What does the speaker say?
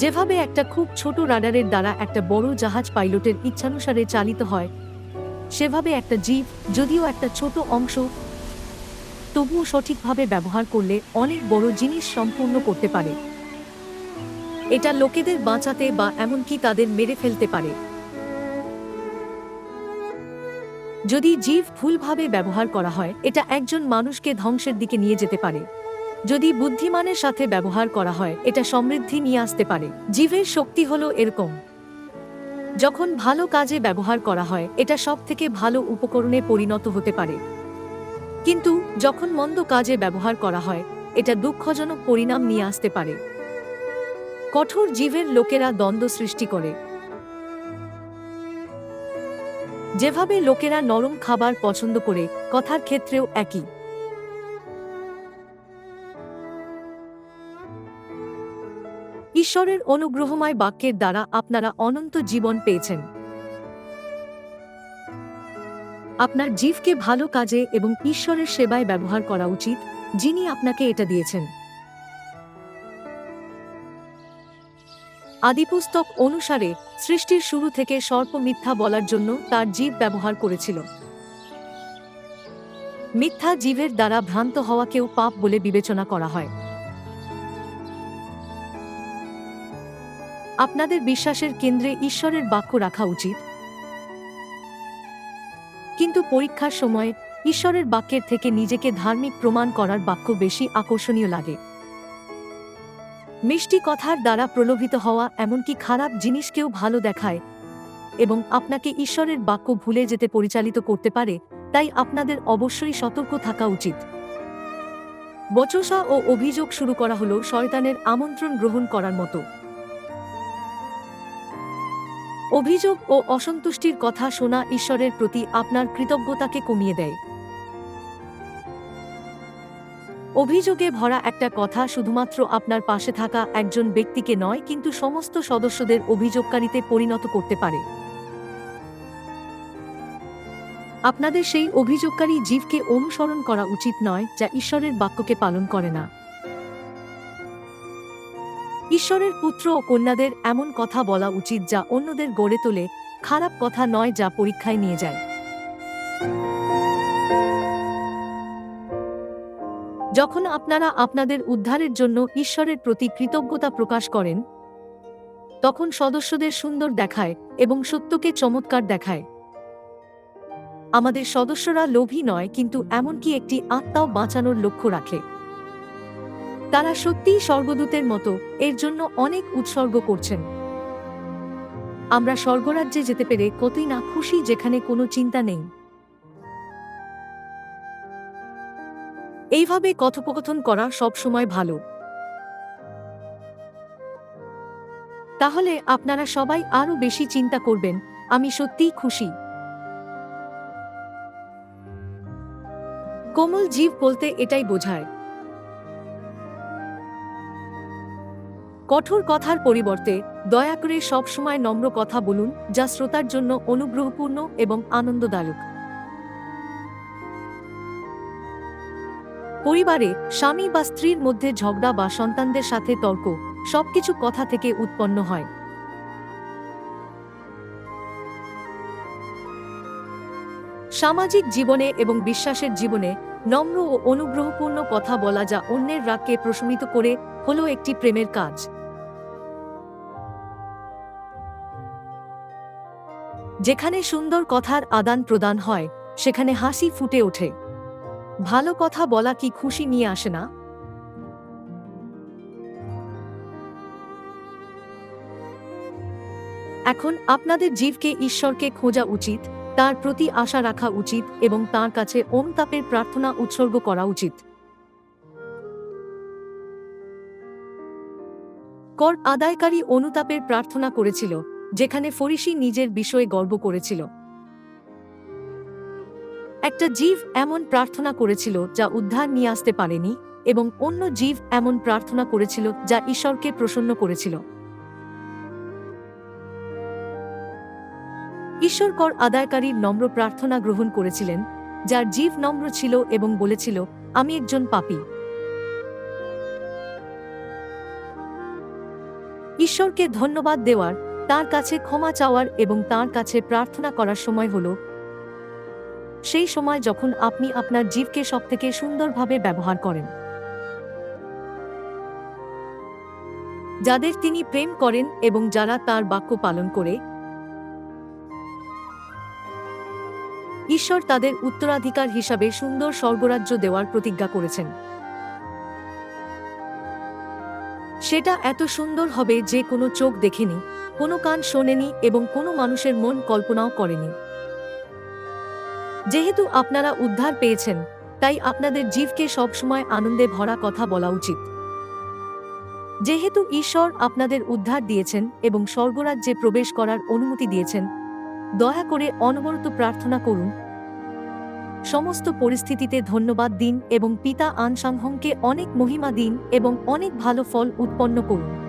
যেভাবে একটা খুব ছোট রাডারের দ্বারা একটা বড় জাহাজ পাইলটের ইচ্ছানুসারে চালিত হয়, সেভাবে একটা জীব, যদিও একটা ছোট অংশ, তবুও সঠিকভাবে ব্যবহার করলে অনেক বড় জিনিস সম্পূর্ণ করতে পারে। এটা লোকেদের বাঁচাতে বা এমনকি তাদের মেরে ফেলতে পারে। যদি জীব ভুলভাবে ব্যবহার করা হয়, এটা একজন মানুষকে ধ্বংসের দিকে নিয়ে যেতে পারে। যদি বুদ্ধিমানের সাথে ব্যবহার করা হয়, এটা সমৃদ্ধি নিয়ে আসতে পারে। জীবের শক্তি হলো এরকম, যখন ভালো কাজে ব্যবহার করা হয়, এটা সবথেকে ভালো উপকরণে পরিণত হতে পারে। কিন্তু যখন মন্দ কাজে ব্যবহার করা হয়, এটা দুঃখজনক পরিণাম নিয়ে আসতে পারে। কঠোর জীবের লোকেরা দ্বন্দ্ব সৃষ্টি করে। যেভাবে লোকেরা নরম খাবার পছন্দ করে, কথার ক্ষেত্রেও একই। ঈশ্বরের অনুগ্রহময় বাক্যের দ্বারা আপনারা অনন্ত জীবন পেয়েছেন। আপনার জীবকে ভালো কাজে এবং ঈশ্বরের সেবায় ব্যবহার করা উচিত, যিনি আপনাকে এটা দিয়েছেন। আদিপুস্তক অনুসারে সৃষ্টির শুরু থেকে সর্প মিথ্যা বলার জন্য তার জীব ব্যবহার করেছিল। মিথ্যা জীবের দ্বারা ভ্রান্ত হওয়াকেও পাপ বলে বিবেচনা করা হয়। আপনাদের বিশ্বাসের কেন্দ্রে ঈশ্বরের বাক্য রাখা উচিত, কিন্তু পরীক্ষার সময় ঈশ্বরের বাক্যের থেকে নিজেকে ধার্মিক প্রমাণ করার বাক্য বেশি আকর্ষণীয় লাগে। মিষ্টি কথার দ্বারা প্রলোভিত হওয়া এমনকি খারাপ জিনিসকেও ভালো দেখায় এবং আপনাকে ঈশ্বরের বাক্য ভুলে যেতে পরিচালিত করতে পারে। তাই আপনাদের অবশ্যই সতর্ক থাকা উচিত। বচসা ও অভিযোগ শুরু করা হলো শয়তানের আমন্ত্রণ গ্রহণ করার মতো। অভিযোগ ও অসন্তুষ্টির কথা শোনা ঈশ্বরের প্রতি আপনার কৃতজ্ঞতাকে কমিয়ে দেয়। অভিযোগে ভরা একটা কথা শুধুমাত্র আপনার পাশে থাকা একজন ব্যক্তিকে নয়, কিন্তু সমস্ত সদস্যদের অভিযোগকারীতে পরিণত করতে পারে। আপনাদের সেই অভিযোগকারী জীবকে অনুসরণ করা উচিত নয়, যা ঈশ্বরের বাক্যকে পালন করে না। ঈশ্বরের পুত্র ও কন্যাদের এমন কথা বলা উচিত যা অন্যদের গড়ে তোলে, খারাপ কথা নয় যা পরীক্ষায় নিয়ে যায়। যখন আপনারা আপনাদের উদ্ধারের জন্য ঈশ্বরের প্রতি কৃতজ্ঞতা প্রকাশ করেন, তখন সদস্যদের সুন্দর দেখায় এবং সত্যকে চমৎকার দেখায়। আমাদের সদস্যরা লোভী নয়, কিন্তু এমনকি একটি আত্মাও বাঁচানোর লক্ষ্য রাখে। তারা সত্যিই স্বর্গদূতের মতো, এর জন্য অনেক উৎসর্গ করছেন। আমরা স্বর্গরাজ্যে যেতে পেরে কতই না খুশি, যেখানে কোনো চিন্তা নেই। এইভাবে কথোপকথন করা সবসময় ভালো। তাহলে আপনারা সবাই আরো বেশি চিন্তা করবেন, আমি সত্যিই খুশি। কোমল জীব বলতে এটাই বোঝায়। কঠোর কথার পরিবর্তে দয়া করে সবসময় নম্র কথা বলুন, যা শ্রোতার জন্য অনুগ্রহপূর্ণ এবং আনন্দদায়ক। পরিবারে স্বামী বা স্ত্রীর মধ্যে ঝগড়া বা সন্তানদের সাথে তর্ক, সবকিছু কথা থেকে উৎপন্ন হয়। সামাজিক জীবনে এবং বিশ্বাসের জীবনে নম্র ও অনুগ্রহপূর্ণ কথা বলা, যা অন্যের রাগকে প্রশমিত করে, হলো একটি প্রেমের কাজ। যেখানে সুন্দর কথার আদান প্রদান হয়, সেখানে হাসি ফুটে ওঠে। ভালো কথা বলা কি খুশি নিয়ে আসে না? এখন আপনাদের জীবকে ঈশ্বরকে খোঁজা উচিত, তার প্রতি আশা রাখা উচিত এবং তার কাছে অনুতাপের প্রার্থনা উৎসর্গ করা উচিত। কর আদায়কারী অনুতাপের প্রার্থনা করেছিল, যেখানে ফরিসি নিজের বিষয়ে গর্ব করেছিল। একটা জীব এমন প্রার্থনা করেছিল যা উদ্ধার নিয়ে আসতে পারেনি, এবং অন্য জীব এমন প্রার্থনা করেছিল যা ঈশ্বরকে প্রসন্ন করেছিল। ঈশ্বর কর আদায়কারীর নম্র প্রার্থনা গ্রহণ করেছিলেন, যার জীব নম্র ছিল এবং বলেছিল, আমি একজন পাপী। ঈশ্বরকে ধন্যবাদ দেওয়ার, তার কাছে ক্ষমা চাওয়ার এবং তার কাছে প্রার্থনা করার সময় হলো সেই সময় যখন আপনি আপনার জীবকে সবথেকে সুন্দরভাবে ব্যবহার করেন। যাদের তিনি প্রেম করেন এবং যারা তার বাক্য পালন করে, ঈশ্বর তাদের উত্তরাধিকার হিসাবে সুন্দর স্বর্গরাজ্য দেওয়ার প্রতিজ্ঞা করেছেন। সেটা এত সুন্দর হবে যে কোনো চোখ দেখেনি, কোনো কান শোনেনি এবং কোনো মানুষের মন কল্পনাও করেনি। যেহেতু আপনারা উদ্ধার পেয়েছেন, তাই আপনাদের জীবকে সবসময় আনন্দে ভরা কথা বলা উচিত। যেহেতু ঈশ্বর আপনাদের উদ্ধার দিয়েছেন এবং স্বর্গরাজ্যে প্রবেশ করার অনুমতি দিয়েছেন, দয়া করে অনবরত প্রার্থনা করুন, সমস্ত পরিস্থিতিতে ধন্যবাদ দিন এবং পিতা আনসাংহংকে অনেক মহিমা দিন এবং অনেক ভালো ফল উৎপন্ন করুন।